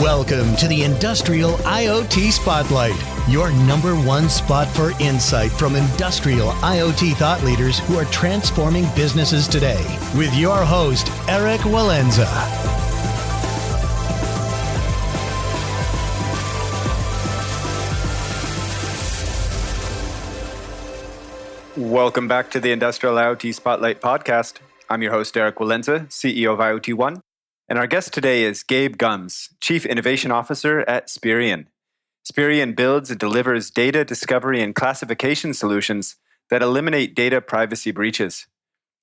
Welcome to the Industrial IoT Spotlight, your number one spot for insight from industrial IoT thought leaders who are transforming businesses today. With your host, Eric Walenza. Welcome back to the Industrial IoT Spotlight podcast. I'm your host, Eric Walenza, CEO of IoT ONE. And our guest today is Gabe Gumbs, Chief Innovation Officer at Spirion. Spirion builds and delivers data discovery and classification solutions that eliminate data privacy breaches.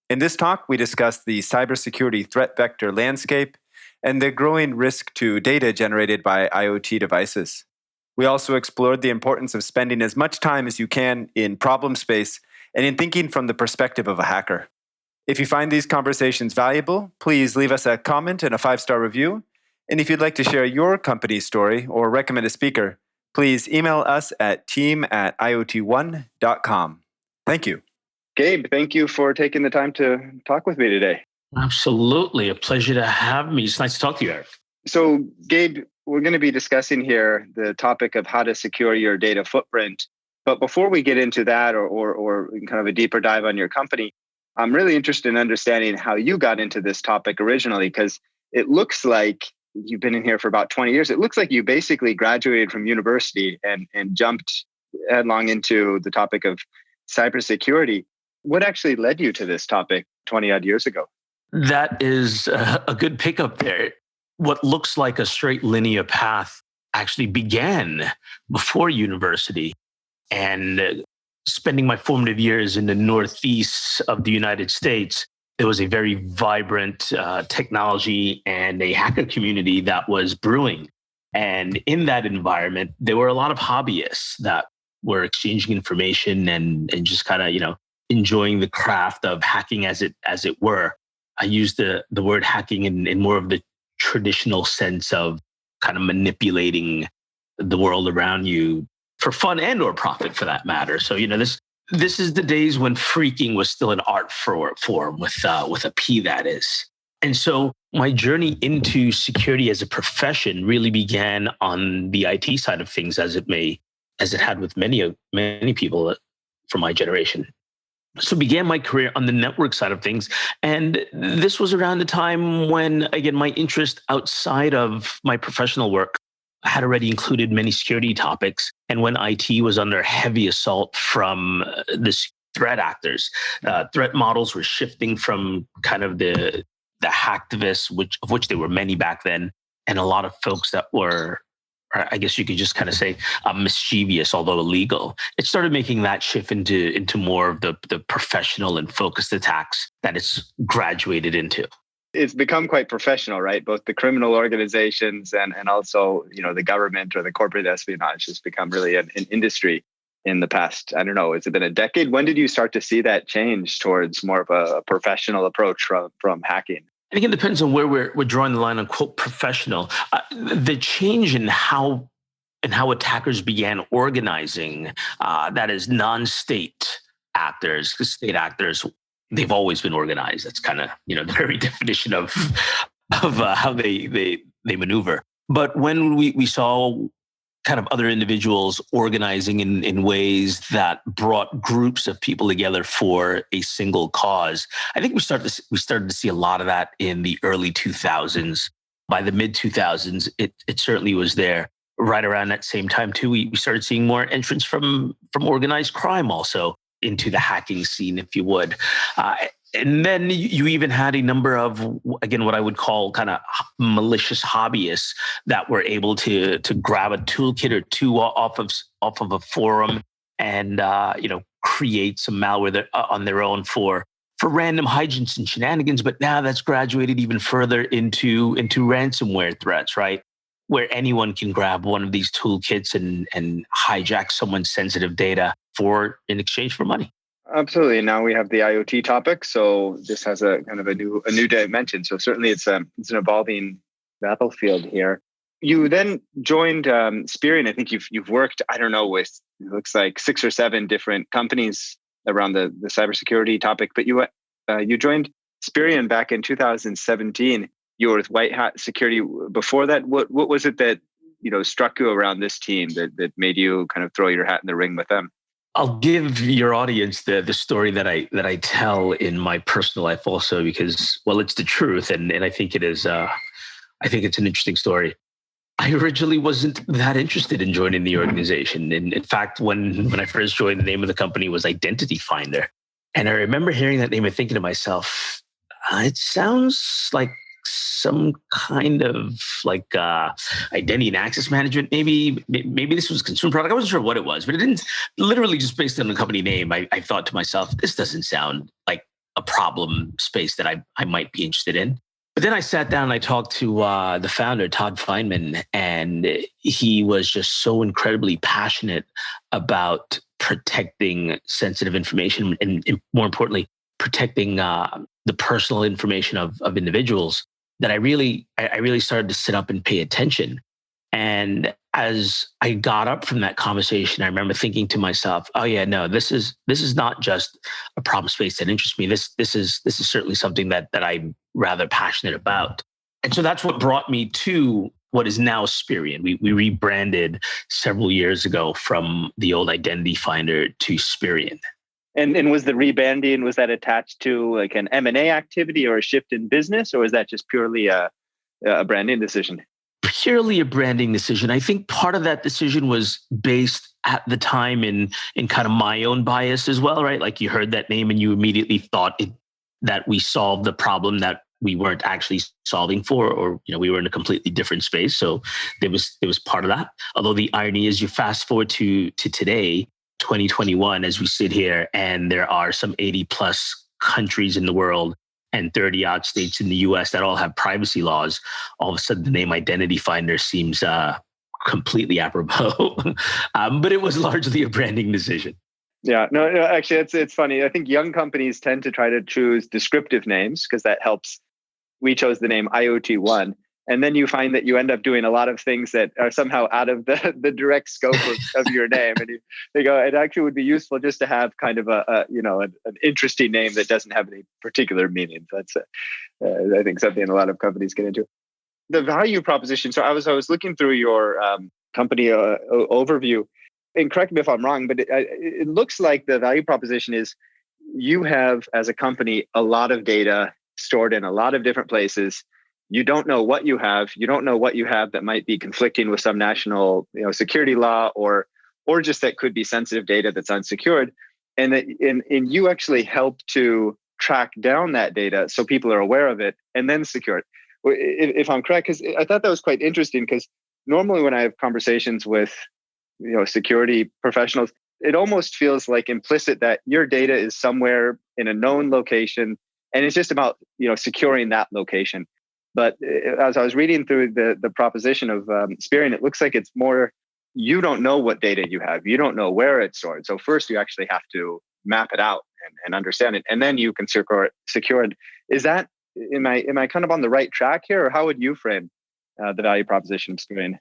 In this talk, we discuss the cybersecurity threat vector landscape and the growing risk to data generated by IoT devices. We also explored the importance of spending as much time as you can in problem space and in thinking from the perspective of a hacker. If you find these conversations valuable, please leave us a comment and a 5-star review. And if you'd like to share your company's story or recommend a speaker, please email us at team@iotone.com. Thank you. Gabe, thank you for taking the time to talk with me today. Absolutely. A pleasure to have me. It's nice to talk to you, Eric. So, Gabe, we're going to be discussing here the topic of how to secure your data footprint. But before we get into that or kind of a deeper dive on your company, I'm really interested in understanding how you got into this topic originally, because it looks like you've been in here for about 20 years. It looks like you basically graduated from university and jumped headlong into the topic of cybersecurity. What actually led you to this topic 20 odd years ago? That is a good pickup there. What looks like a straight linear path actually began before university. And spending my formative years in the Northeast of the United States, there was a very vibrant technology and a hacker community that was brewing. And in that environment, there were a lot of hobbyists that were exchanging information and just kind of, enjoying the craft of hacking as it were. I use the word hacking in more of the traditional sense of kind of manipulating the world around you for fun and or profit, for that matter. So, this is the days when freaking was still an art form with a P, that is. And so my journey into security as a profession really began on the IT side of things, as it had with many people from my generation. So began my career on the network side of things. And this was around the time when, again, my interest outside of my professional work had already included many security topics. And when IT was under heavy assault from the threat actors, threat models were shifting from kind of the hacktivists, of which there were many back then, and a lot of folks that were, I guess you could just kind of say, mischievous, although illegal. It started making that shift into more of the professional and focused attacks that it's graduated into. It's become quite professional, right? Both the criminal organizations and also, the government or the corporate espionage has become really an industry in the past, I don't know, has it been a decade? When did you start to see that change towards more of a professional approach from hacking? I think it depends on where we're drawing the line on quote professional. The change in how attackers began organizing, that is non-state actors, because state actors, they've always been organized. That's kind of, the very definition of how they maneuver. But when we saw kind of other individuals organizing in ways that brought groups of people together for a single cause, I think we started to see a lot of that in the early 2000s. By the mid 2000s, it certainly was there. Right around that same time too, we started seeing more entrance from organized crime also into the hacking scene, if you would. And then you even had a number of, again, what I would call kind of malicious hobbyists that were able to grab a toolkit or two off of a forum and create some malware on their own for random hijinks and shenanigans. But now that's graduated even further into ransomware threats, right? Where anyone can grab one of these toolkits and hijack someone's sensitive data in exchange for money. Absolutely. Now we have the IoT topic, so this has a kind of a new dimension. So certainly it's an evolving battlefield here. You then joined Spirion. I think you've worked, I don't know, with it looks like 6 or 7 different companies around the cybersecurity topic. But you joined Spirion back in 2017. you were with White Hat Security before that. What was it that struck you around this team that made you kind of throw your hat in the ring with them? I'll give your audience the story that I tell in my personal life also, because, well, it's the truth, and I think it is. I think it's an interesting story. I originally wasn't that interested in joining the organization, and in fact, when I first joined, the name of the company was Identity Finder, and I remember hearing that name and thinking to myself, it sounds like some kind of like identity and access management. Maybe this was consumer product. I wasn't sure what it was, but it didn't. Literally, just based on the company name, I thought to myself, this doesn't sound like a problem space that I might be interested in. But then I sat down and I talked to the founder, Todd Feynman, and he was just so incredibly passionate about protecting sensitive information and more importantly, protecting the personal information of individuals, that I really started to sit up and pay attention. And as I got up from that conversation, I remember thinking to myself, "Oh yeah, no, this is not just a problem space that interests me. This is certainly something that I'm rather passionate about." And so that's what brought me to what is now Spirion. We rebranded several years ago from the old Identity Finder to Spirion. And was the rebranding, was that attached to like an M&A activity or a shift in business, or was that just purely a branding decision? Purely a branding decision. I think part of that decision was based at the time in kind of my own bias as well, right? Like you heard that name and you immediately thought that we solved the problem that we weren't actually solving for, or we were in a completely different space. So there was part of that. Although the irony is, you fast forward to today, 2021, as we sit here, and there are some 80 plus countries in the world and 30 odd states in the US that all have privacy laws. All of a sudden, the name Identity Finder seems completely apropos. But it was largely a branding decision. Yeah, no, actually, it's funny. I think young companies tend to try to choose descriptive names because that helps. We chose the name IoT ONE. And then you find that you end up doing a lot of things that are somehow out of the direct scope of your name. And they go, it actually would be useful just to have kind of an interesting name that doesn't have any particular meaning. That's, I think, something a lot of companies get into. The value proposition. So I was looking through your company overview, and correct me if I'm wrong, but it looks like the value proposition is you have, as a company, a lot of data stored in a lot of different places. You don't know what you have. You don't know what you have that might be conflicting with some national, security law, or just that could be sensitive data that's unsecured. And you actually help to track down that data so people are aware of it and then secure it. If I'm correct, because I thought that was quite interesting. Because normally when I have conversations with security professionals, it almost feels like implicit that your data is somewhere in a known location, and it's just about securing that location. But as I was reading through the proposition of Spirion, it looks like it's more, you don't know what data you have. You don't know where it's stored. So first you actually have to map it out and understand it, and then you can secure it. Is that, am I kind of on the right track here, or how would you frame the value proposition of Spirion?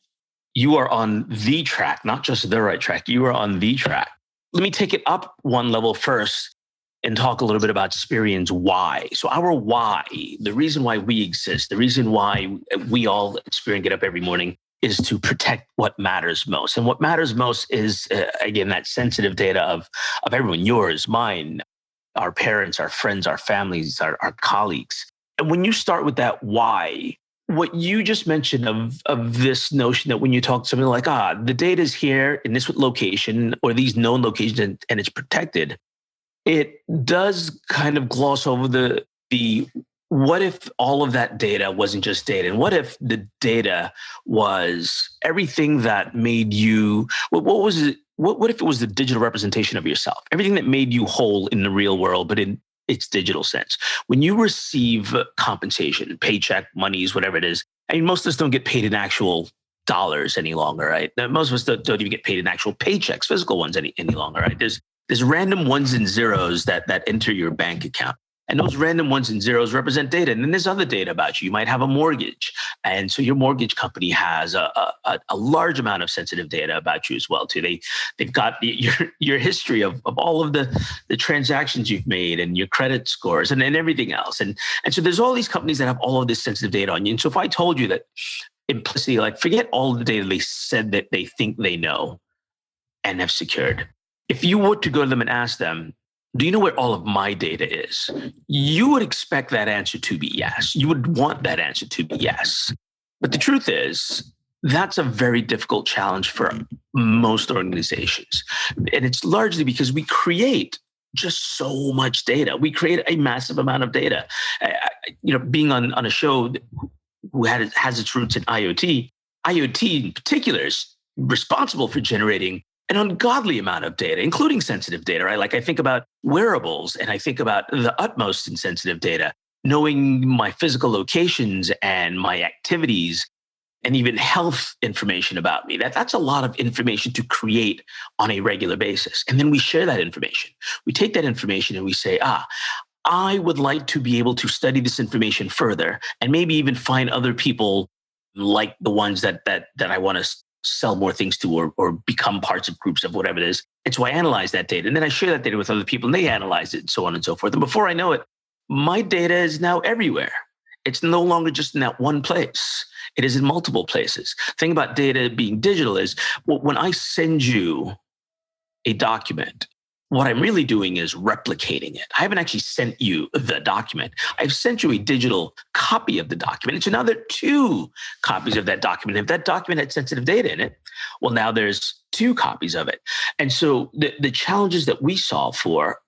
You are on the track, not just the right track. You are on the track. Let me take it up one level first and talk a little bit about Spirion's why. So our why, the reason why we exist, the reason why we all at Spirion get up every morning, is to protect what matters most. And what matters most is, again, that sensitive data of everyone, yours, mine, our parents, our friends, our families, our colleagues. And when you start with that why, what you just mentioned of this notion that when you talk to something like, the data is here in this location or these known locations and it's protected, it does kind of gloss over the what if all of that data wasn't just data? And what if the data was everything that made you, what was it? What if it was the digital representation of yourself? Everything that made you whole in the real world, but in its digital sense. When you receive compensation, paycheck, monies, whatever it is, I mean, most of us don't get paid in actual dollars any longer, right? Most of us don't even get paid in actual paychecks, physical ones any longer, right? There's random ones and zeros that enter your bank account. And those random ones and zeros represent data. And then there's other data about you. You might have a mortgage. And so your mortgage company has a large amount of sensitive data about you as well, too. They've got your history of all of the transactions you've made and your credit scores and everything else. And so there's all these companies that have all of this sensitive data on you. And so if I told you that implicitly, like, forget all the data they said that they think they know and have secured. If you were to go to them and ask them, do you know where all of my data is? You would expect that answer to be yes. You would want that answer to be yes. But the truth is, that's a very difficult challenge for most organizations. And it's largely because we create just so much data. We create a massive amount of data. Being on a show who has its roots in IoT in particular is responsible for generating an ungodly amount of data, including sensitive data, right? Like I think about wearables and I think about the utmost in sensitive data, knowing my physical locations and my activities and even health information about me. That's a lot of information to create on a regular basis. And then we share that information. We take that information and we say, I would like to be able to study this information further and maybe even find other people like the ones that I want to sell more things to or become parts of groups of whatever it is. And so I analyze that data and then I share that data with other people and they analyze it and so on and so forth. And before I know it, my data is now everywhere. It's no longer just in that one place. It is in multiple places. The thing about data being digital is when I send you a document, what I'm really doing is replicating it. I haven't actually sent you the document. I've sent you a digital copy of the document. And so now there are two copies of that document. If that document had sensitive data in it, well, now there's two copies of it. And so the challenges that we solve for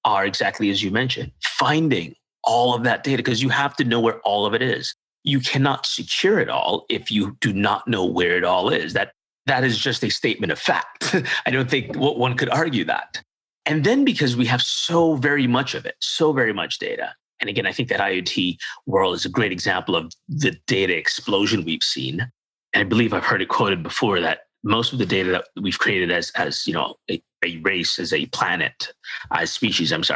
are exactly as you mentioned, finding all of that data, because you have to know where all of it is. You cannot secure it all if you do not know where it all is. That is just a statement of fact. I don't think one could argue that. And then because we have so very much of it, so very much data. And again, I think that IoT world is a great example of the data explosion we've seen. And I believe I've heard it quoted before that most of the data that we've created as a race, as a planet, as species, was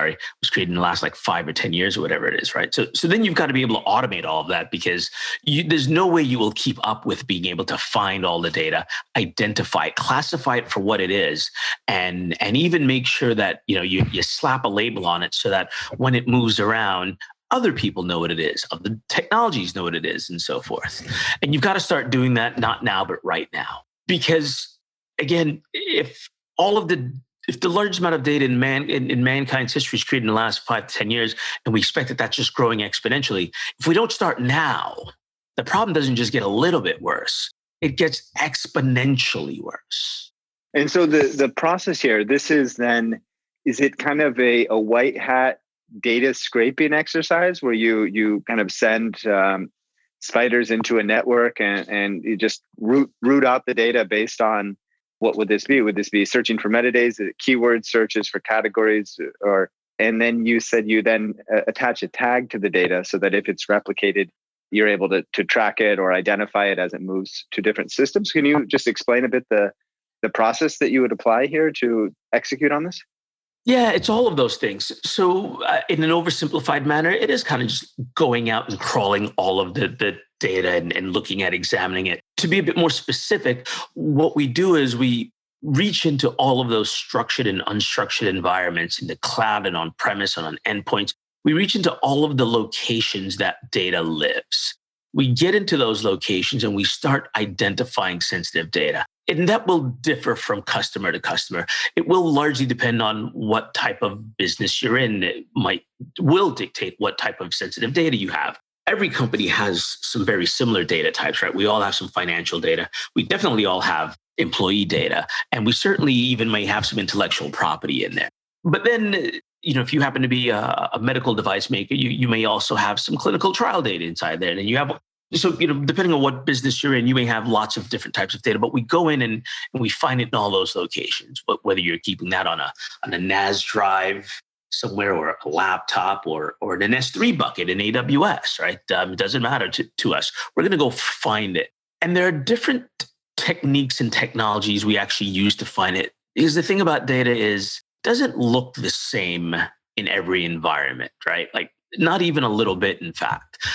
created in the last like 5 or 10 years or whatever it is, right? So then you've got to be able to automate all of that because there's no way you will keep up with being able to find all the data, identify it, classify it for what it is, and even make sure that you slap a label on it so that when it moves around, other people know what it is, other technologies know what it is, and so forth. And you've got to start doing that not now, but right now. Because again, if the largest amount of data in mankind's history is created in the last 5 to 10 years, and we expect that that's just growing exponentially, if we don't start now, the problem doesn't just get a little bit worse; it gets exponentially worse. And so the process here, is it kind of a white hat data scraping exercise where you kind of send spiders into a network and you just root out the data based on what would this be? Would this be searching for metadata, keyword searches for categories, and then you said you then attach a tag to the data so that if it's replicated, you're able to track it or identify it as it moves to different systems. Can you just explain a bit the process that you would apply here to execute on this? Yeah, it's all of those things. So in an oversimplified manner, it is kind of just going out and crawling all of the data and looking at examining it. To be a bit more specific, what we do is we reach into all of those structured and unstructured environments in the cloud and on-premise and on endpoints. We reach into all of the locations that data lives. We get into those locations and we start identifying sensitive data. And that will differ from customer to customer. It will largely depend on what type of business you're in. It will dictate what type of sensitive data you have. Every company has some very similar data types, right? We all have some financial data. We definitely all have employee data. And we certainly even may have some intellectual property in there. But then, if you happen to be a medical device maker, you may also have some clinical trial data inside there. And you have depending on what business you're in, you may have lots of different types of data, but we go in and we find it in all those locations. But whether you're keeping that on a NAS drive somewhere or a laptop or in an S3 bucket in AWS, right? It doesn't matter to us. We're going to go find it. And there are different techniques and technologies we actually use to find it. Because the thing about data is it doesn't look the same in every environment, right? Like not even a little bit, in fact.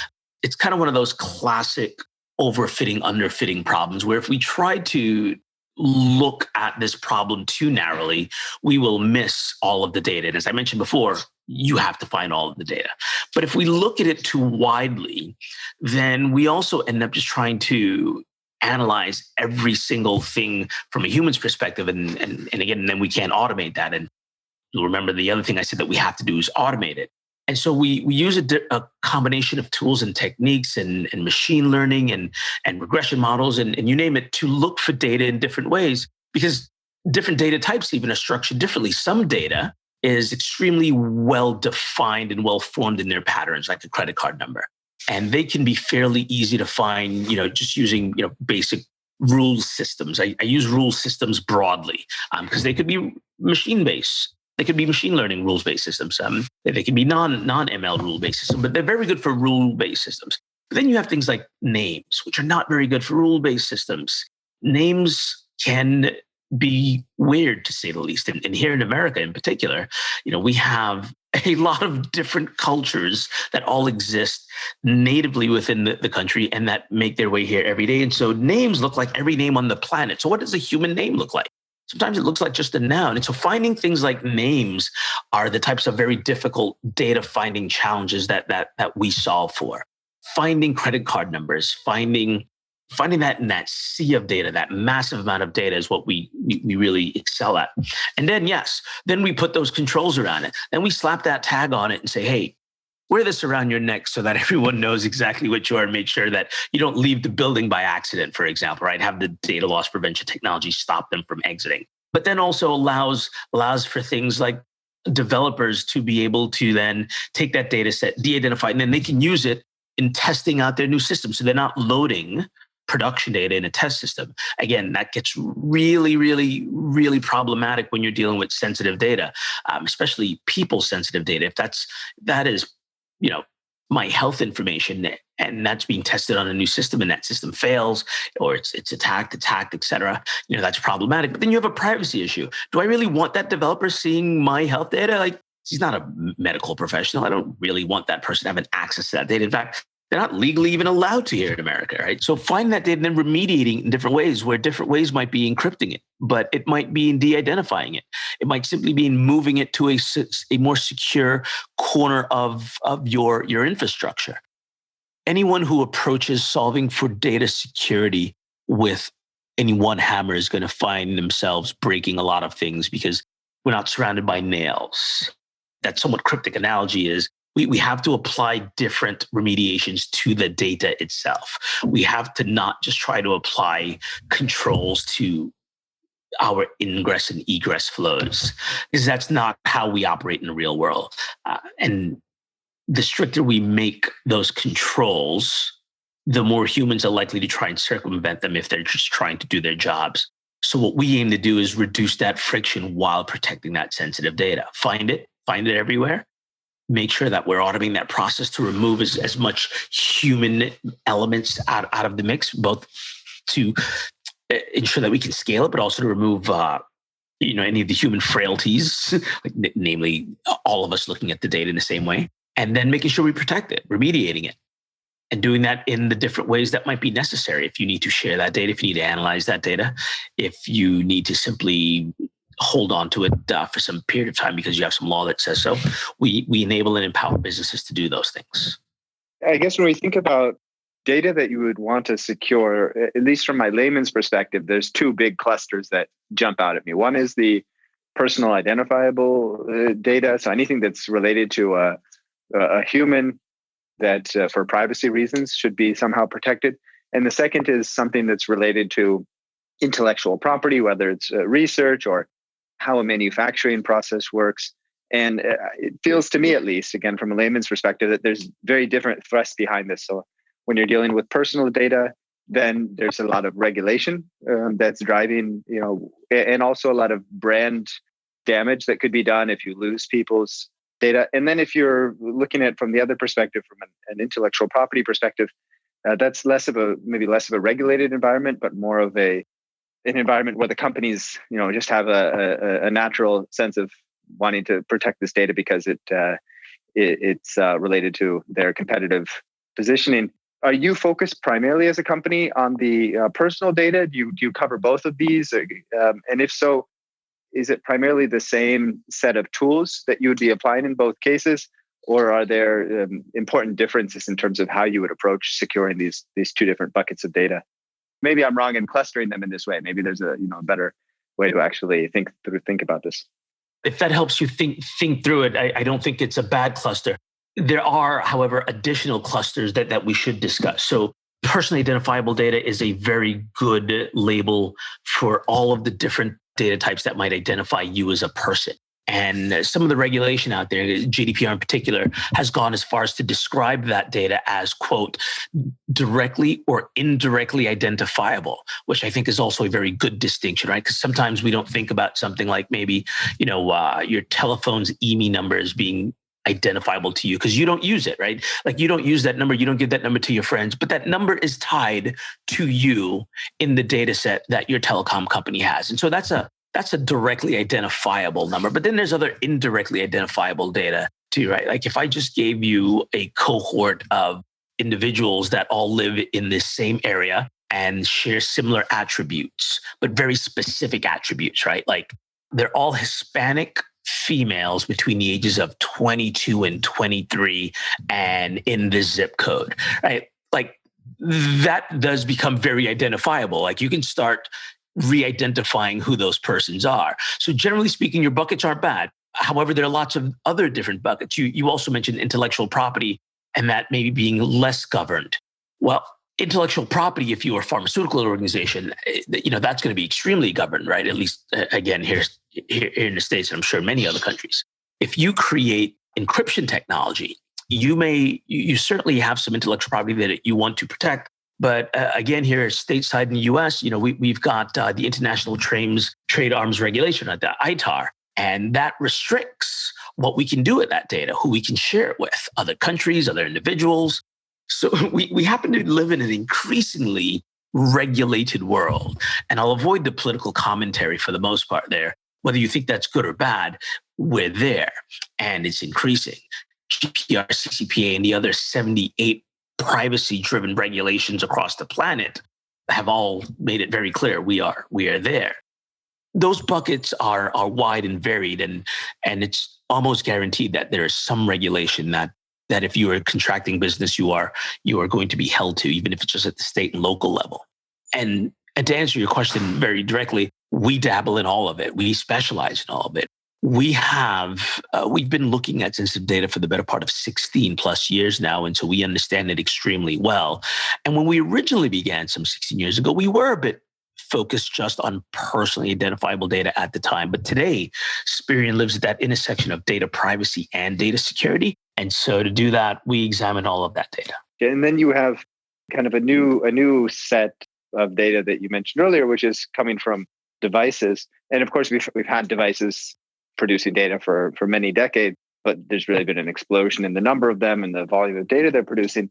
It's kind of one of those classic overfitting, underfitting problems where if we try to look at this problem too narrowly, we will miss all of the data. And as I mentioned before, you have to find all of the data. But if we look at it too widely, then we also end up just trying to analyze every single thing from a human's perspective. And again, then we can't automate that. And you'll remember the other thing I said that we have to do is automate it. And so we use a combination of tools and techniques and machine learning and regression models and you name it to look for data in different ways because different data types even are structured differently. Some data is extremely well defined and well formed in their patterns, like a credit card number. And they can be fairly easy to find, just using, basic rule systems. I use rule systems broadly because they could be machine-based. They could be machine learning rules-based systems. They can be non-ML rule-based systems, but they're very good for rule-based systems. But then you have things like names, which are not very good for rule-based systems. Names can be weird, to say the least. And here in America in particular, we have a lot of different cultures that all exist natively within the country and that make their way here every day. And so names look like every name on the planet. So what does a human name look like? Sometimes it looks like just a noun. And so finding things like names are the types of very difficult data finding challenges that we solve for. Finding credit card numbers, finding that in that sea of data, that massive amount of data is what we really excel at. And then we put those controls around it. Then we slap that tag on it and say, hey, wear this around your neck so that everyone knows exactly what you are and make sure that you don't leave the building by accident, for example, right? Have the data loss prevention technology stop them from exiting. But then also allows for things like developers to be able to then take that data set, de-identify, and then they can use it in testing out their new system. So they're not loading production data in a test system. Again, that gets really, really, really problematic when you're dealing with sensitive data, especially people-sensitive data. If that is my health information, and that's being tested on a new system, and that system fails, or it's attacked, et cetera, that's problematic. But then you have a privacy issue. Do I really want that developer seeing my health data? Like, he's not a medical professional. I don't really want that person having access to that data. In fact, they're not legally even allowed to here in America, right? So find that data and then remediating in different ways, where different ways might be encrypting it, but it might be in de-identifying it. It might simply be in moving it to a more secure corner of your infrastructure. Anyone who approaches solving for data security with any one hammer is going to find themselves breaking a lot of things because we're not surrounded by nails. That somewhat cryptic analogy is we have to apply different remediations to the data itself. We have to not just try to apply controls to our ingress and egress flows, because that's not how we operate in the real world. And the stricter we make those controls, the more humans are likely to try and circumvent them if they're just trying to do their jobs. So what we aim to do is reduce that friction while protecting that sensitive data. Find it everywhere. Make sure that we're automating that process to remove as much human elements out of the mix, both to ensure that we can scale it, but also to remove any of the human frailties, like namely all of us looking at the data in the same way, and then making sure we protect it, remediating it, and doing that in the different ways that might be necessary. If you need to share that data, if you need to analyze that data, if you need to simply hold on to it for some period of time because you have some law that says so, we enable and empower businesses to do those things. I guess when we think about data that you would want to secure, at least from my layman's perspective, there's two big clusters that jump out at me. One is the personal identifiable data. So anything that's related to a human that for privacy reasons should be somehow protected. And the second is something that's related to intellectual property, whether it's research or how a manufacturing process works. And it feels to me, at least, again, from a layman's perspective, that there's very different thrusts behind this. So when you're dealing with personal data, then there's a lot of regulation that's driving, and also a lot of brand damage that could be done if you lose people's data. And then if you're looking at it from the other perspective, from an intellectual property perspective, that's less of a regulated environment, but more of an environment where the companies, just have a natural sense of wanting to protect this data because it's related to their competitive positioning. Are you focused primarily as a company on the personal data? Do you cover both of these? And if so, is it primarily the same set of tools that you would be applying in both cases? Or are there important differences in terms of how you would approach securing these two different buckets of data? Maybe I'm wrong in clustering them in this way. Maybe there's a better way to actually think about this. If that helps you think through it, I don't think it's a bad cluster. There are, however, additional clusters that we should discuss. So personally identifiable data is a very good label for all of the different data types that might identify you as a person. And some of the regulation out there, GDPR in particular, has gone as far as to describe that data as, quote, directly or indirectly identifiable, which I think is also a very good distinction, right? Because sometimes we don't think about something like maybe, your telephone's EMI number as being identifiable to you because you don't use it, right? Like you don't use that number, you don't give that number to your friends, but that number is tied to you in the data set that your telecom company has. And so that's a directly identifiable number. But then there's other indirectly identifiable data too, right? Like if I just gave you a cohort of individuals that all live in this same area and share similar attributes, but very specific attributes, right? Like they're all Hispanic females between the ages of 22 and 23 and in this zip code, right? Like that does become very identifiable. Like you can start re-identifying who those persons are. So generally speaking, your buckets aren't bad. However, there are lots of other different buckets. You also mentioned intellectual property and that maybe being less governed. Well, intellectual property, if you're a pharmaceutical organization, that's going to be extremely governed, right? At least, again, here in the States, and I'm sure many other countries. If you create encryption technology, you certainly have some intellectual property that you want to protect. But again, here stateside in the US, we've got the International Trade Arms Regulation, the ITAR, and that restricts what we can do with that data, who we can share it with, other countries, other individuals. So we happen to live in an increasingly regulated world. And I'll avoid the political commentary for the most part there. Whether you think that's good or bad, we're there and it's increasing. GDPR, CCPA, and the other 78 privacy-driven regulations across the planet have all made it very clear we are there. Those buckets are wide and varied, and it's almost guaranteed that there is some regulation that if you are contracting business, you are going to be held to, even if it's just at the state and local level. And to answer your question very directly, we dabble in all of it. We specialize in all of it. We've been looking at sensitive data for the better part of 16 plus years now, and so we understand it extremely well. And when we originally began some 16 years ago, we were a bit focused just on personally identifiable data at the time. But today, Spirion lives at that intersection of data privacy and data security. And so to do that, we examine all of that data. And then you have kind of a new set of data that you mentioned earlier, which is coming from devices. And of course, we've had devices producing data for many decades, but there's really been an explosion in the number of them and the volume of data they're producing.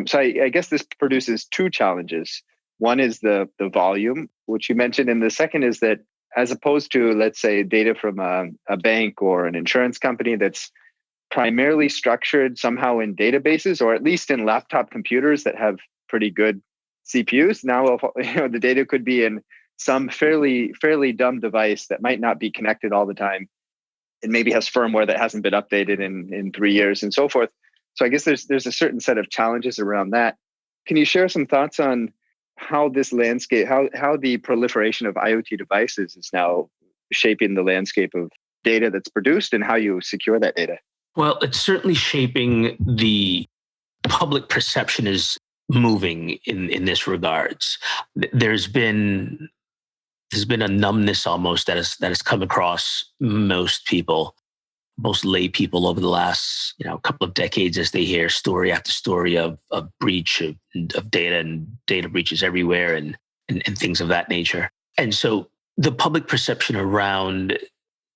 So I guess this produces two challenges. One is the volume, which you mentioned, and the second is that as opposed to, let's say, data from a bank or an insurance company that's primarily structured somehow in databases, or at least in laptop computers that have pretty good CPUs. Now, the data could be in some fairly dumb device that might not be connected all the time, and maybe has firmware that hasn't been updated in 3 years, and so forth. So I guess there's a certain set of challenges around that. Can you share some thoughts on how this landscape, how the proliferation of IoT devices is now shaping the landscape of data that's produced and how you secure that data? Well, it's certainly shaping the public perception is moving in this regards. There's been a numbness almost that has come across most people, most lay people over the last couple of decades as they hear story after story of breach of data and data breaches everywhere and things of that nature. And so the public perception around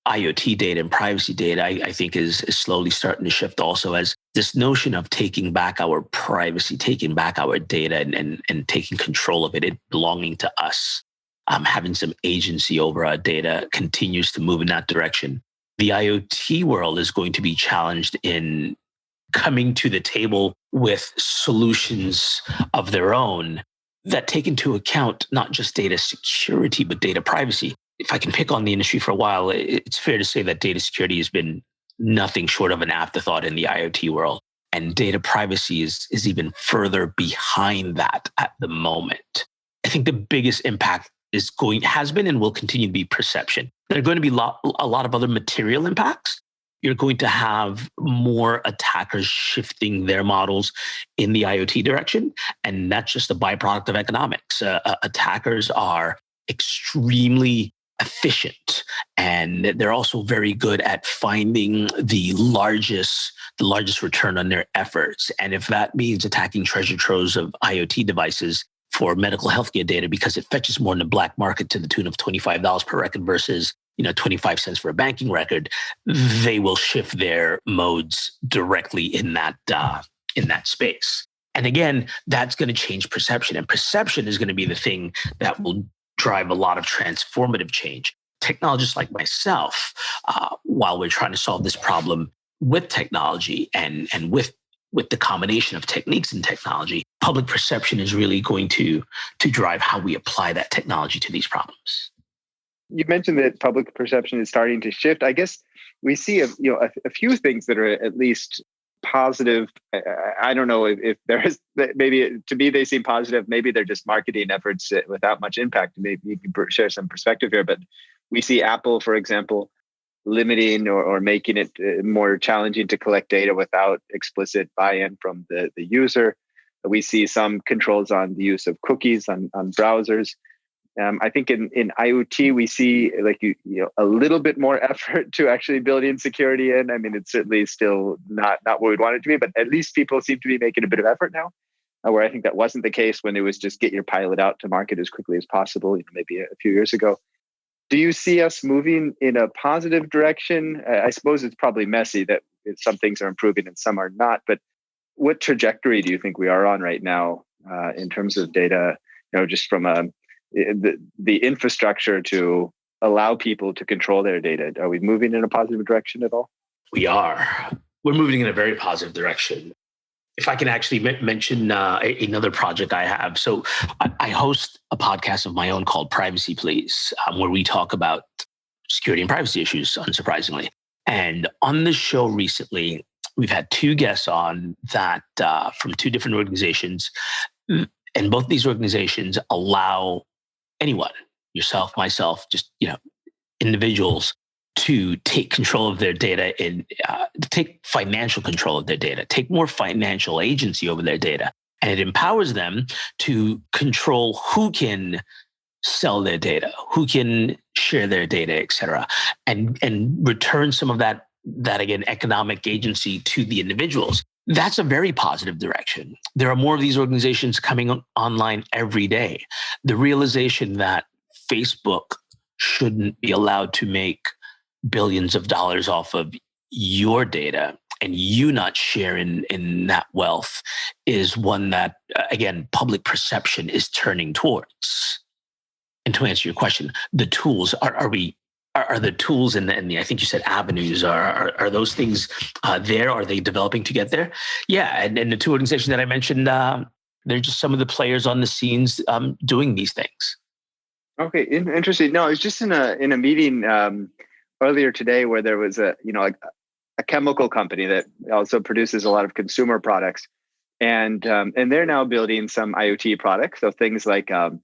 IoT data and privacy data, I think is slowly starting to shift also, as this notion of taking back our privacy, taking back our data and taking control of it belonging to us, having some agency over our data continues to move in that direction. the IoT world is going to be challenged in coming to the table with solutions of their own that take into account not just data security, but data privacy. If I can pick on the industry for a while, it's fair to say that data security has been nothing short of an afterthought in the IoT world. And data privacy is even further behind that at the moment. I think the biggest impact has been and will continue to be perception. There are going to be a lot of other material impacts. You're going to have more attackers shifting their models in the IoT direction. And that's just a byproduct of economics. Attackers are extremely efficient, and they're also very good at finding the largest return on their efforts. And if that means attacking treasure troves of IoT devices for medical healthcare data because it fetches more in the black market to the tune of $25 per record versus 25 cents for a banking record, they will shift their modes directly in that space. And again, that's going to change perception, and perception is going to be the thing that will drive a lot of transformative change. Technologists like myself, while we're trying to solve this problem with technology and with the combination of techniques and technology, public perception is really going to drive how we apply that technology to these problems. You mentioned that public perception is starting to shift. I guess we see a few things that are at least positive. I don't know if there is, maybe to me they seem positive. Maybe they're just marketing efforts without much impact. Maybe you can share some perspective here. But we see Apple, for example, limiting or making it more challenging to collect data without explicit buy-in from the user. We see some controls on the use of cookies on browsers. I think in IoT, we see a little bit more effort to actually build in security in. I mean, it's certainly still not what we'd want it to be, but at least people seem to be making a bit of effort now, where I think that wasn't the case when it was just get your pilot out to market as quickly as possible, maybe a few years ago. Do you see us moving in a positive direction? I suppose it's probably messy that some things are improving and some are not, but what trajectory do you think we are on right now in terms of data, just from the infrastructure to allow people to control their data? Are we moving in a positive direction at all? We are. We're moving in a very positive direction. If I can actually mention another project I have. So I host a podcast of my own called Privacy Please, where we talk about security and privacy issues, unsurprisingly. And on the show recently, we've had two guests on that from two different organizations. And both these organizations allow anyone, yourself, myself, just individuals, to take control of their data and take financial control of their data, take more financial agency over their data. And it empowers them to control who can sell their data, who can share their data, et cetera, and return some of that again, economic agency to the individuals. That's a very positive direction. There are more of these organizations coming online every day. The realization that Facebook shouldn't be allowed to make billions of dollars off of your data and you not share in that wealth is one that, again, public perception is turning towards. And to answer your question, the tools, are the tools and the I think you said avenues, are those things there? Are they developing to get there? Yeah, and the two organizations that I mentioned, they're just some of the players on the scenes doing these things. Okay, interesting. No, I was just in a meeting earlier today where there was a chemical company that also produces a lot of consumer products, and they're now building some IoT products. So things like a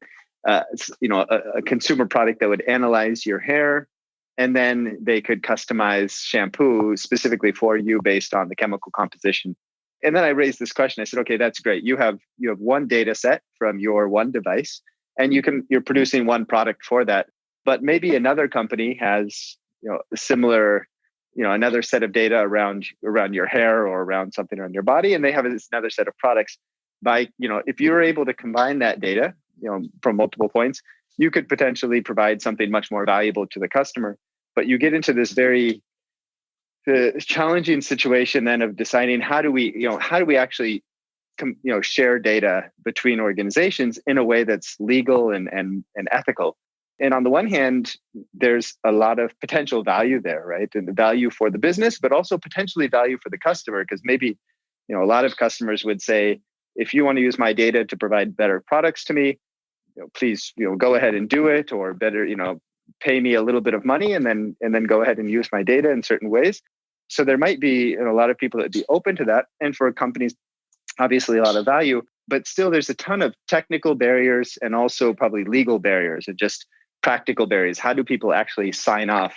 consumer product that would analyze your hair, and then they could customize shampoo specifically for you based on the chemical composition. And then I raised this question. I said, okay, that's great. You have one data set from your one device, and you're producing one product for that. But maybe another company has a similar, another set of data around your hair or around something on your body, and they have another set of products. If you're able to combine that data, from multiple points, you could potentially provide something much more valuable to the customer. But you get into this very challenging situation then of deciding how do we actually share data between organizations in a way that's legal and ethical. And on the one hand, there's a lot of potential value there, right? And the value for the business, but also potentially value for the customer, because maybe, a lot of customers would say, if you want to use my data to provide better products to me, please, go ahead and do it, or better, pay me a little bit of money and then go ahead and use my data in certain ways. So there might be a lot of people that would be open to that. And for companies, obviously a lot of value, but still there's a ton of technical barriers and also probably legal barriers and just practical barriers. How do people actually sign off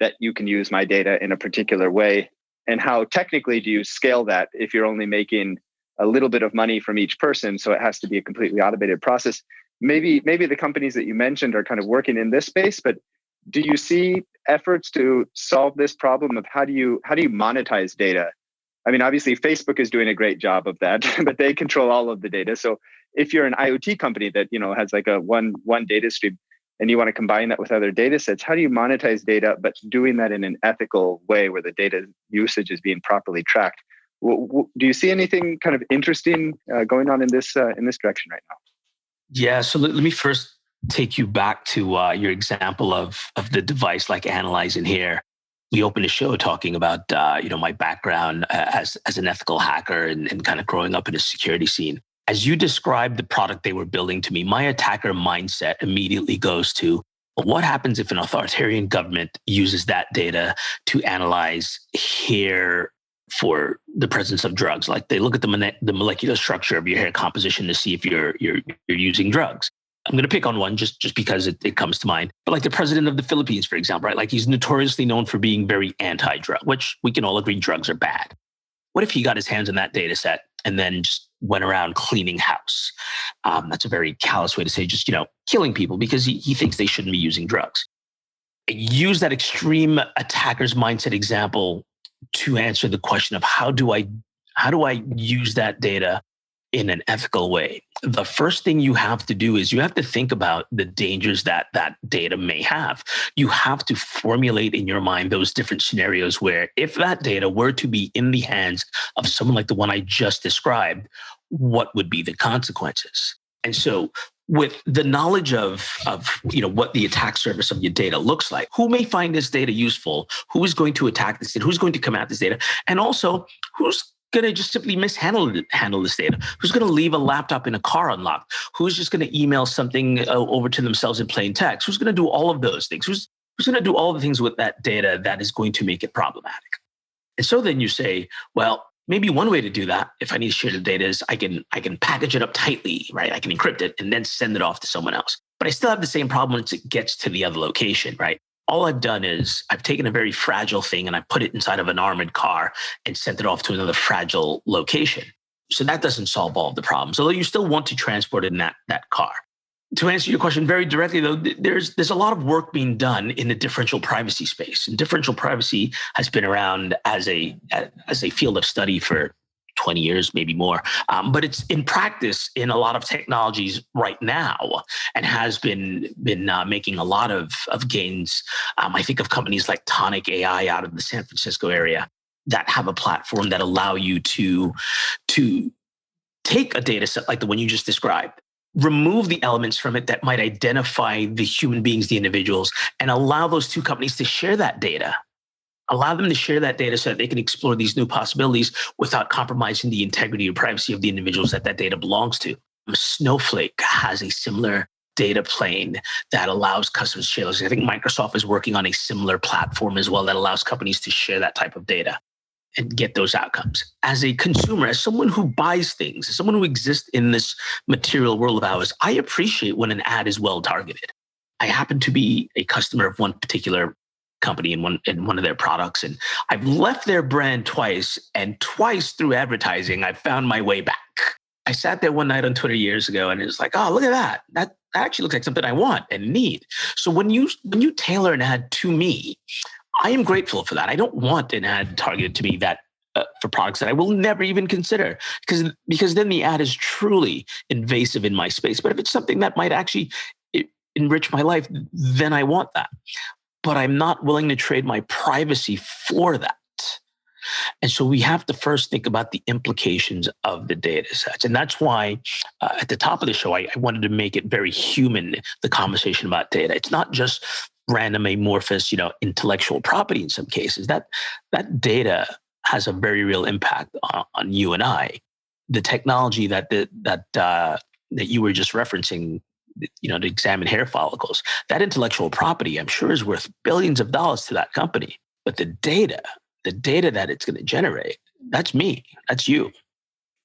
that you can use my data in a particular way? And how technically do you scale that if you're only making a little bit of money from each person? So it has to be a completely automated process. Maybe the companies that you mentioned are kind of working in this space, but do you see efforts to solve this problem of how do you monetize data? I mean, obviously Facebook is doing a great job of that, but they control all of the data. So if you're an IoT company that, has like a one data stream and you want to combine that with other data sets, how do you monetize data, but doing that in an ethical way where the data usage is being properly tracked? Do you see anything kind of interesting going on in this direction right now? Yeah. So let me first take you back to your example of the device like analyzing here. We opened a show talking about my background as an ethical hacker and kind of growing up in a security scene. As you described the product they were building to me, my attacker mindset immediately goes to, well, what happens if an authoritarian government uses that data to analyze hair for the presence of drugs? Like they look at the molecular structure of your hair composition to see if you're using drugs. I'm going to pick on one just because it comes to mind. But like the president of the Philippines, for example, right? Like he's notoriously known for being very anti-drug, which we can all agree drugs are bad. What if he got his hands on that data set and then just went around cleaning house? That's a very callous way to say just, killing people because he thinks they shouldn't be using drugs. Use that extreme attacker's mindset example to answer the question of how do I use that data in an ethical way? The first thing you have to do is you have to think about the dangers that data may have. You have to formulate in your mind those different scenarios where if that data were to be in the hands of someone like the one I just described, what would be the consequences? And so with the knowledge of what the attack surface of your data looks like, who may find this data useful, who is going to attack this data, who's going to come at this data, and also who's going to just simply handle this data, who's going to leave a laptop in a car unlocked, who's just going to email something over to themselves in plain text, who's going to do all of those things, who's going to do all the things with that data that is going to make it problematic. And so then you say, well, maybe one way to do that, if I need to share the data, is I can package it up tightly, right? I can encrypt it and then send it off to someone else. But I still have the same problem once it gets to the other location, right? All I've done is I've taken a very fragile thing and I put it inside of an armored car and sent it off to another fragile location. So that doesn't solve all of the problems, although you still want to transport it in that car. To answer your question very directly, though, there's a lot of work being done in the differential privacy space. And differential privacy has been around as a field of study for 20 years, maybe more. But it's in practice in a lot of technologies right now and has been making a lot of gains. I think of companies like Tonic AI out of the San Francisco area that have a platform that allow you to take a data set like the one you just described, remove the elements from it that might identify the human beings, the individuals, and allow those two companies to share that data. Allow them to share that data so that they can explore these new possibilities without compromising the integrity or privacy of the individuals that data belongs to. Snowflake has a similar data plane that allows customers to share those. I think Microsoft is working on a similar platform as well that allows companies to share that type of data and get those outcomes. As a consumer, as someone who buys things, as someone who exists in this material world of ours, I appreciate when an ad is well targeted. I happen to be a customer of one particular company in one of their products, and I've left their brand twice, and twice through advertising, I found my way back. I sat there one night on Twitter years ago, and it was like, oh, look at that. That actually looks like something I want and need. So when you tailor an ad to me, I am grateful for that. I don't want an ad targeted to me that for products that I will never even consider, because then the ad is truly invasive in my space. But if it's something that might actually enrich my life, then I want that. But I'm not willing to trade my privacy for that. And so we have to first think about the implications of the data sets. And that's why at the top of the show, I wanted to make it very human, the conversation about data. It's not just random amorphous, intellectual property in some cases. That data has a very real impact on you and I. The technology that you were just referencing, to examine hair follicles, that intellectual property, I'm sure, is worth billions of dollars to that company. But the data that it's going to generate, that's me, that's you.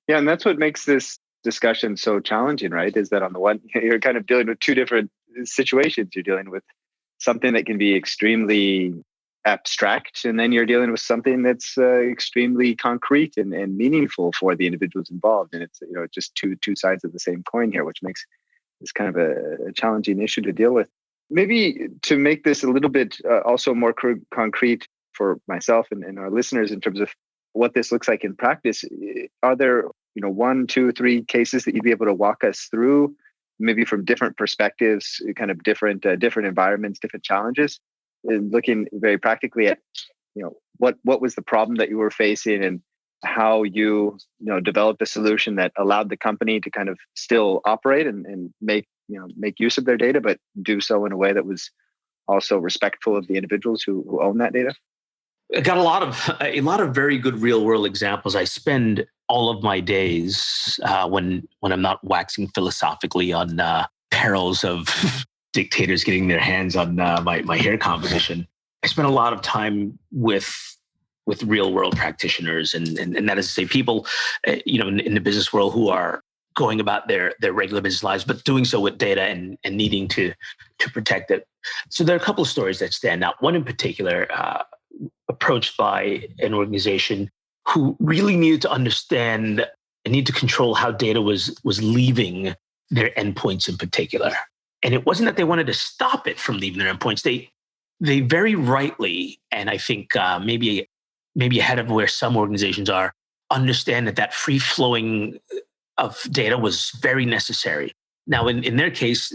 Yeah, and that's what makes this discussion so challenging, right? Is that on the one, you're kind of dealing with two different situations. You're dealing with something that can be extremely abstract, and then you're dealing with something that's extremely concrete and meaningful for the individuals involved. And it's just two sides of the same coin here, which makes this kind of a challenging issue to deal with. Maybe to make this a little bit also more concrete for myself and our listeners in terms of what this looks like in practice, are there 1, 2, 3 cases that you'd be able to walk us through, maybe from different perspectives, kind of different environments, different challenges, and looking very practically at what was the problem that you were facing and how you developed a solution that allowed the company to kind of still operate and make use of their data, but do so in a way that was also respectful of the individuals who own that data? I got a lot of very good real world examples. I spend all of my days when I'm not waxing philosophically on perils of dictators getting their hands on my hair composition. I spend a lot of time with real world practitioners, and that is to say, people in the business world who are going about their regular business lives, but doing so with data and needing to protect it. So there are a couple of stories that stand out. One in particular, approached by an organization who really needed to understand and need to control how data was leaving their endpoints in particular. And it wasn't that they wanted to stop it from leaving their endpoints. They very rightly, and I think maybe ahead of where some organizations are, understand that free flowing of data was very necessary. Now, in their case,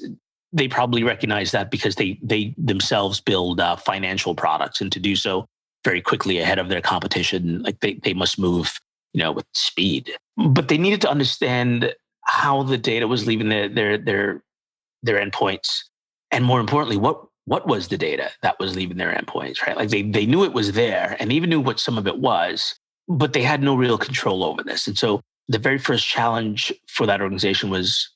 they probably recognize that because they themselves build financial products, and to do so very quickly ahead of their competition, like they must move, with speed. But they needed to understand how the data was leaving their endpoints, and more importantly, what was the data that was leaving their endpoints, right? Like they knew it was there, and even knew what some of it was, but they had no real control over this. And so the very first challenge for that organization was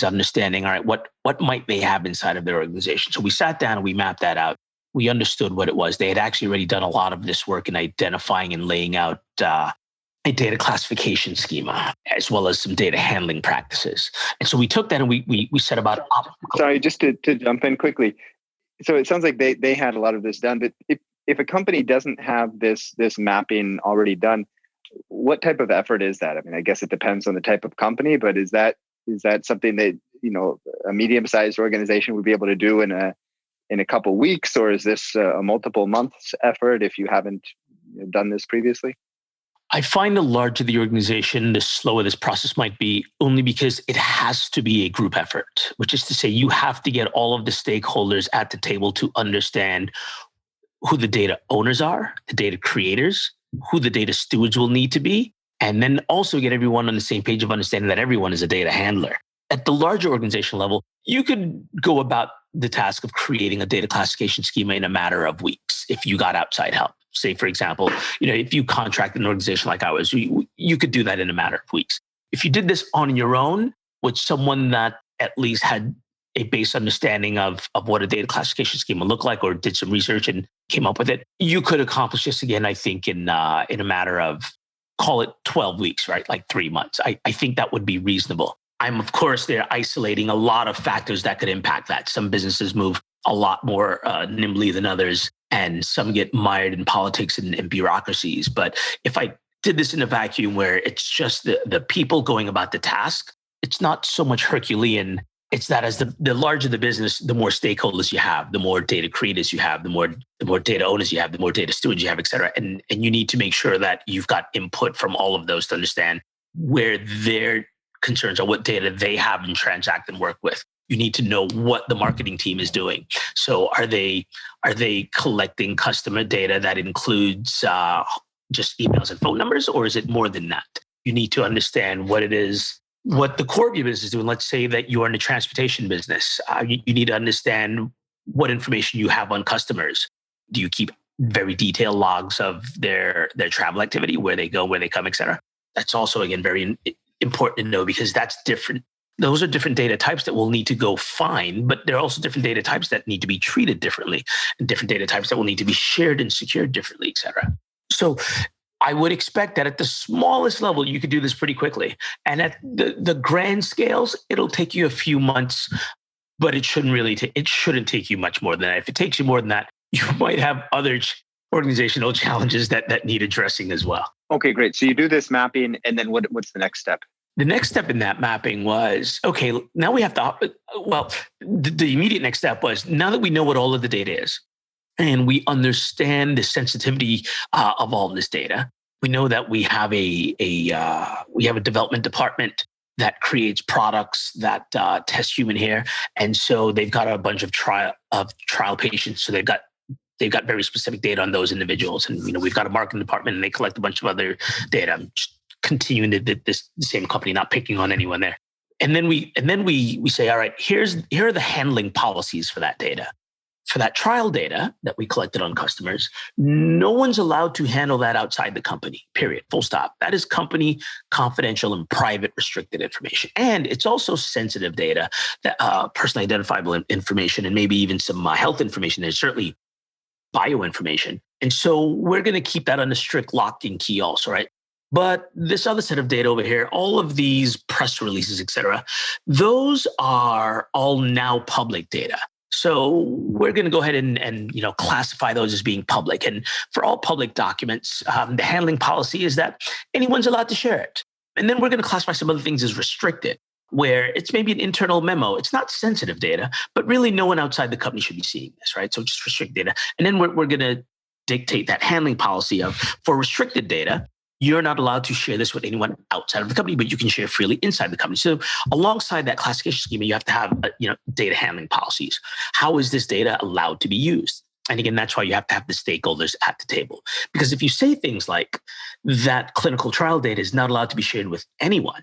understanding, all right, what might they have inside of their organization? So we sat down and we mapped that out. We understood what it was. They had actually already done a lot of this work in identifying and laying out a data classification schema, as well as some data handling practices. And so we took that and we set about. Sorry, just to jump in quickly. So it sounds like they had a lot of this done, but if a company doesn't have this mapping already done, what type of effort is that? I mean, I guess it depends on the type of company, but is that something that a medium-sized organization would be able to do in a couple of weeks, or is this a multiple months effort if you haven't done this previously? I find the larger the organization, the slower this process might be, only because it has to be a group effort, which is to say you have to get all of the stakeholders at the table to understand who the data owners are, the data creators, who the data stewards will need to be, and then also get everyone on the same page of understanding that everyone is a data handler. At the larger organizational level, you could go about the task of creating a data classification schema in a matter of weeks if you got outside help. Say, for example, if you contract an organization like ours, you could do that in a matter of weeks. If you did this on your own with someone that at least had a base understanding of what a data classification schema looked like, or did some research and came up with it, you could accomplish this again, I think, in a matter of, call it 12 weeks, right? Like 3 months. I think that would be reasonable. I'm, of course, there isolating a lot of factors that could impact that. Some businesses move a lot more nimbly than others, and some get mired in politics and bureaucracies. But if I did this in a vacuum where it's just the people going about the task, it's not so much Herculean. It's that as the larger the business, the more stakeholders you have, the more data creators you have, the more data owners you have, the more data stewards you have, et cetera. And you need to make sure that you've got input from all of those to understand where their concerns are, what data they have and transact and work with. You need to know what the marketing team is doing. So are they collecting customer data that includes just emails and phone numbers, or is it more than that? You need to understand what it is, what the core of your business is doing. Let's say that you are in the transportation business. You need to understand what information you have on customers. Do you keep very detailed logs of their travel activity, where they go, where they come, et cetera? That's also, again, very important to know, because that's different. Those are different data types that we'll need to go find, but there are also different data types that need to be treated differently, and different data types that will need to be shared and secured differently, et cetera. So I would expect that at the smallest level, you could do this pretty quickly. And at the grand scales, it'll take you a few months, but it shouldn't take you much more than that. If it takes you more than that, you might have other organizational challenges that need addressing as well. Okay, great. So you do this mapping, and then what's the next step? The next step in that mapping was, okay, now we have to, the immediate next step was, now that we know what all of the data is, and we understand the sensitivity of all of this data, we know that we have a development department that creates products that test human hair, and so they've got a bunch of trial patients. So they've got very specific data on those individuals, and we've got a marketing department, and they collect a bunch of other data. I'm just continuing the same company, not picking on anyone there. And then we say, all right, here are the handling policies for that data. For that trial data that we collected on customers, no one's allowed to handle that outside the company, period, full stop. That is company confidential and private restricted information. And it's also sensitive data, that personally identifiable information, and maybe even some health information. There's certainly bioinformation. And so we're going to keep that under strict lock and key also, right? But this other set of data over here, all of these press releases, et cetera, those are all now public data. So we're going to go ahead and classify those as being public. And for all public documents, the handling policy is that anyone's allowed to share it. And then we're going to classify some other things as restricted, where it's maybe an internal memo. It's not sensitive data, but really no one outside the company should be seeing this, right? So just restricted data. And then we're going to dictate that handling policy of, for restricted data, you're not allowed to share this with anyone outside of the company, but you can share freely inside the company. So alongside that classification schema, you have to have data handling policies. How is this data allowed to be used? And again, that's why you have to have the stakeholders at the table. Because if you say things like that clinical trial data is not allowed to be shared with anyone,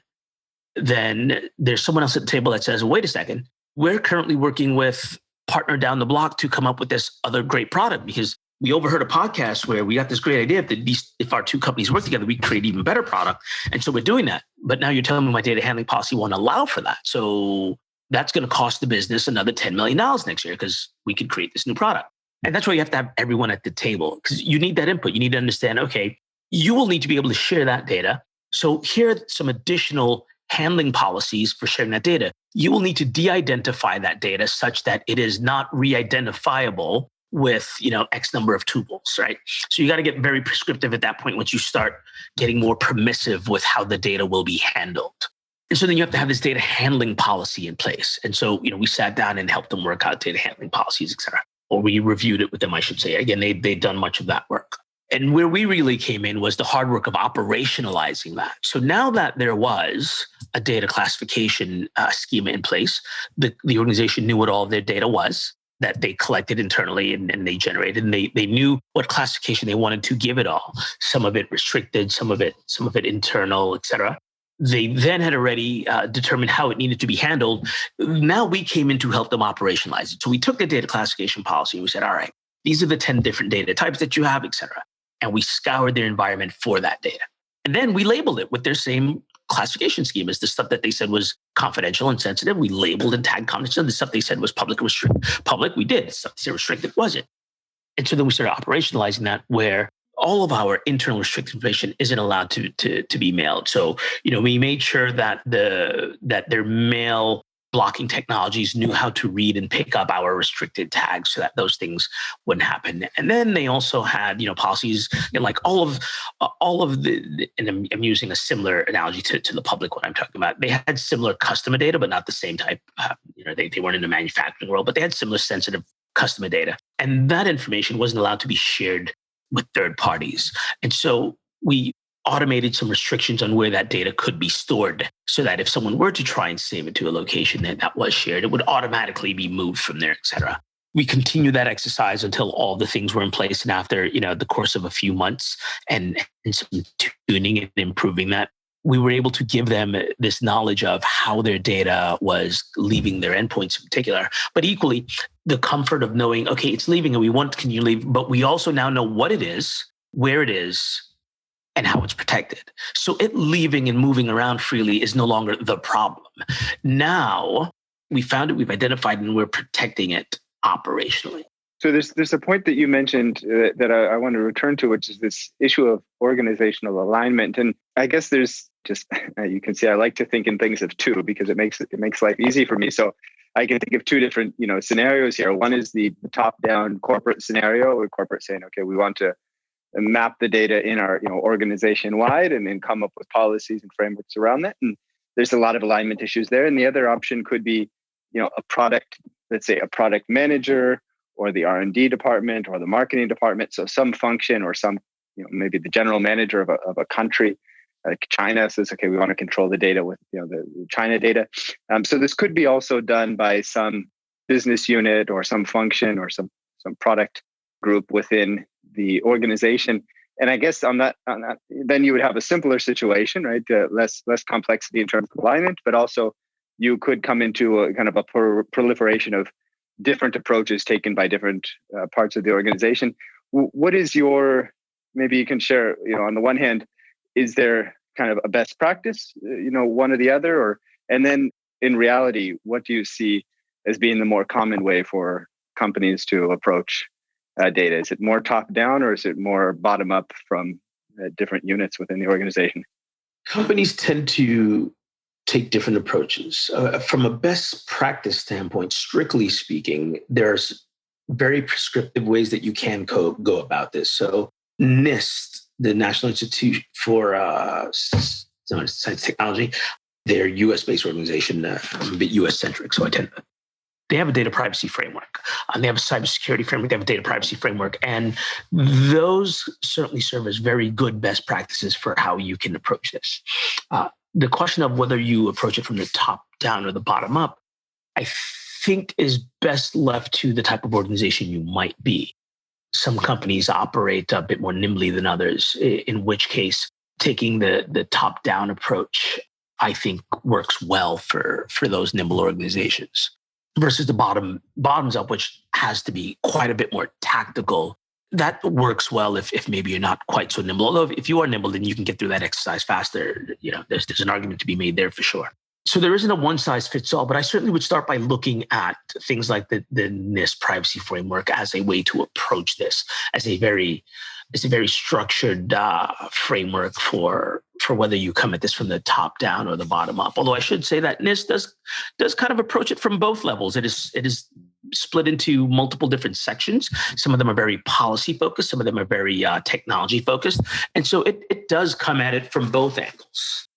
then there's someone else at the table that says, wait a second, we're currently working with partner down the block to come up with this other great product, because we overheard a podcast where we got this great idea that if our two companies work together, we create even better product. And so we're doing that. But now you're telling me my data handling policy won't allow for that. So that's going to cost the business another $10 million next year, because we could create this new product. And that's why you have to have everyone at the table, because you need that input. You need to understand, okay, you will need to be able to share that data. So here are some additional handling policies for sharing that data. You will need to de-identify that data such that it is not re-identifiable with X number of tuples, right? So you got to get very prescriptive at that point once you start getting more permissive with how the data will be handled. And so then you have to have this data handling policy in place. And so, we sat down and helped them work out data handling policies, et cetera. Or we reviewed it with them, I should say. Again, they'd done much of that work. And where we really came in was the hard work of operationalizing that. So now that there was a data classification schema in place, the organization knew what all of their data was that they collected internally and they generated, and they knew what classification they wanted to give it all. Some of it restricted, some of it internal, et cetera. They then had already determined how it needed to be handled. Now we came in to help them operationalize it. So we took the data classification policy and we said, all right, these are the 10 different data types that you have, et cetera. And we scoured their environment for that data. And then we labeled it with their same classification schemas. The stuff that they said was confidential and sensitive, we labeled and tagged confidential. The stuff they said was public, we did. The stuff they said restricted, wasn't. And so then we started operationalizing that, where all of our internal restricted information isn't allowed to be mailed. So, we made sure that their mail blocking technologies knew how to read and pick up our restricted tags so that those things wouldn't happen. And then they also had, policies, like all of the, and I'm using a similar analogy to the public one I'm talking about. They had similar customer data, but not the same type. They weren't in the manufacturing world, but they had similar sensitive customer data. And that information wasn't allowed to be shared with third parties. And so we automated some restrictions on where that data could be stored, so that if someone were to try and save it to a location that was shared, it would automatically be moved from there, et cetera. we continued that exercise until all the things were in place. And after, the course of a few months and some tuning and improving that, we were able to give them this knowledge of how their data was leaving their endpoints in particular, but equally the comfort of knowing, okay, it's leaving and we want to continue to leave, but we also now know what it is, where it is, and how it's protected. So it leaving and moving around freely is no longer the problem. Now we found it, we've identified, and we're protecting it operationally. So there's a point that you mentioned that I want to return to, which is this issue of organizational alignment. And I guess there's just, you can see I like to think in things of two because it makes life easy for me. So I can think of two different scenarios here. One is the top-down corporate scenario, where corporate saying, okay, we want to map the data in our organization wide and then come up with policies and frameworks around that. And there's a lot of alignment issues there. And the other option could be a product, let's say a product manager or the R&D department or the marketing department. So some function or some, maybe the general manager of a country, like China, says, okay, we want to control the data with the China data. So this could be also done by some business unit or some function or some product group within the organization. And I guess on that, then you would have a simpler situation, right? Less complexity in terms of alignment, but also you could come into a kind of a proliferation of different approaches taken by different parts of the organization. What is maybe you can share, on the one hand, is there kind of a best practice, one or the other, and then in reality, what do you see as being the more common way for companies to approach data? Is it more top down or is it more bottom up from different units within the organization? Companies tend to take different approaches. From a best practice standpoint, strictly speaking, there's very prescriptive ways that you can go about this. So NIST, the National Institute for Science and Technology, they're US-based organization, a bit US-centric. So they have a data privacy framework. They have a cybersecurity framework. They have a data privacy framework. And those certainly serve as very good best practices for how you can approach this. The question of whether you approach it from the top down or the bottom up, I think is best left to the type of organization you might be. Some companies operate a bit more nimbly than others, in which case taking the top down approach, I think, works well for those nimble organizations versus the bottoms up, which has to be quite a bit more tactical. That works well if maybe you're not quite so nimble. Although if you are nimble, then you can get through that exercise faster. There's an argument to be made there for sure. So there isn't a one size fits all, but I certainly would start by looking at things like the NIST privacy framework as a way to approach this as a very structured framework for whether you come at this from the top down or the bottom up. Although I should say that NIST does kind of approach it from both levels. It is split into multiple different sections. Some of them are very policy focused. Some of them are very technology focused. And so it does come at it from both angles.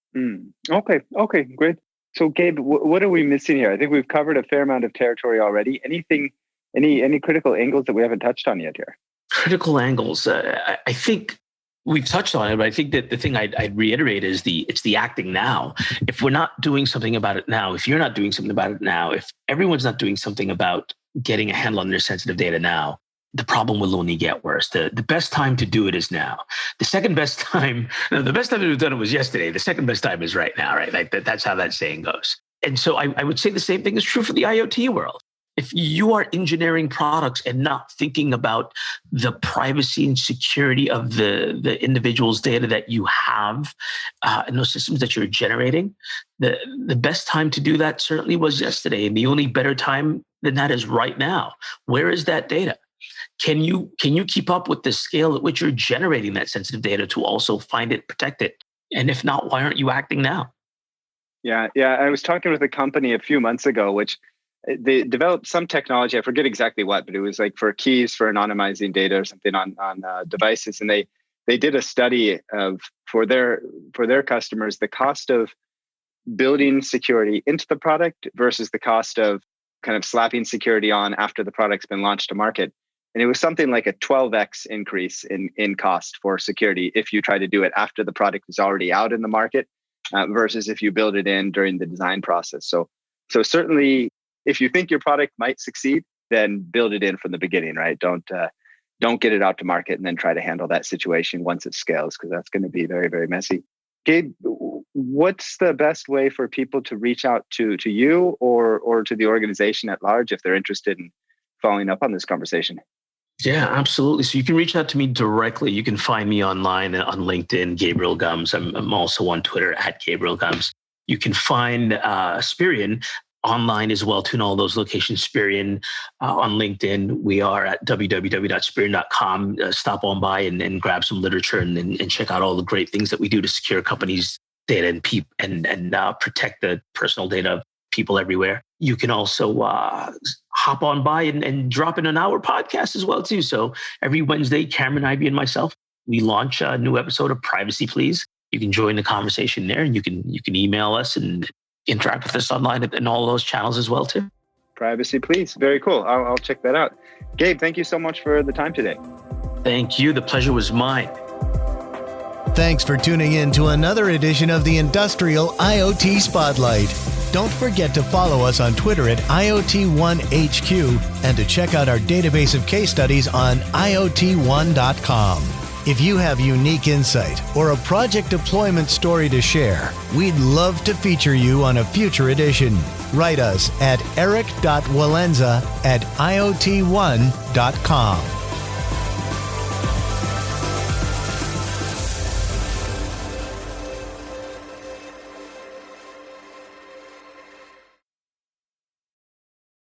Okay, great. So Gabe, what are we missing here? I think we've covered a fair amount of territory already. Any critical angles that we haven't touched on yet here? Critical angles. I think we've touched on it, but I think that the thing I'd reiterate is it's the acting now. If we're not doing something about it now, if you're not doing something about it now, if everyone's not doing something about getting a handle on their sensitive data now, the problem will only get worse. The best time to do it is now. The second best time, the best time to have done it was yesterday. The second best time is right now, right? Like that's how that saying goes. And so I would say the same thing is true for the IoT world. If you are engineering products and not thinking about the privacy and security of the individual's data that you have in those systems that you're generating, the best time to do that certainly was yesterday. And the only better time than that is right now. Where is that data? Can you keep up with the scale at which you're generating that sensitive data to also find it, protect it? And if not, why aren't you acting now? Yeah. I was talking with a company a few months ago, which they developed some technology. I forget exactly what, but it was like for keys for anonymizing data or something on devices. And they did a study of for their customers, the cost of building security into the product versus the cost of kind of slapping security on after the product's been launched to market. And it was something like a 12x increase in cost for security if you try to do it after the product is already out in the market versus if you build it in during the design process. So certainly, if you think your product might succeed, then build it in from the beginning, right? Don't get it out to market and then try to handle that situation once it scales, because that's going to be very, very messy. Gabe, what's the best way for people to reach out to you or to the organization at large if they're interested in following up on this conversation? Yeah, absolutely. So you can reach out to me directly. You can find me online on LinkedIn, Gabriel Gumbs. I'm also on Twitter at Gabriel Gumbs. You can find Spirion online as well, too, in all those locations. Spirion on LinkedIn. We are at www.spirion.com. Stop on by and grab some literature and check out all the great things that we do to secure companies' data and protect the personal data of people everywhere. You can also hop on by and drop in an hour podcast as well, too. So every Wednesday, Cameron, Ivy, and myself, we launch a new episode of Privacy Please. You can join the conversation there, and you can email us and interact with us online and all those channels as well, too. Privacy Please. Very cool. I'll check that out. Gabe, thank you so much for the time today. Thank you. The pleasure was mine. Thanks for tuning in to another edition of the Industrial IoT Spotlight. Don't forget to follow us on Twitter at IoT ONE HQ and to check out our database of case studies on IoT1.com. If you have unique insight or a project deployment story to share, we'd love to feature you on a future edition. Write us at eric.walenza@iot1.com.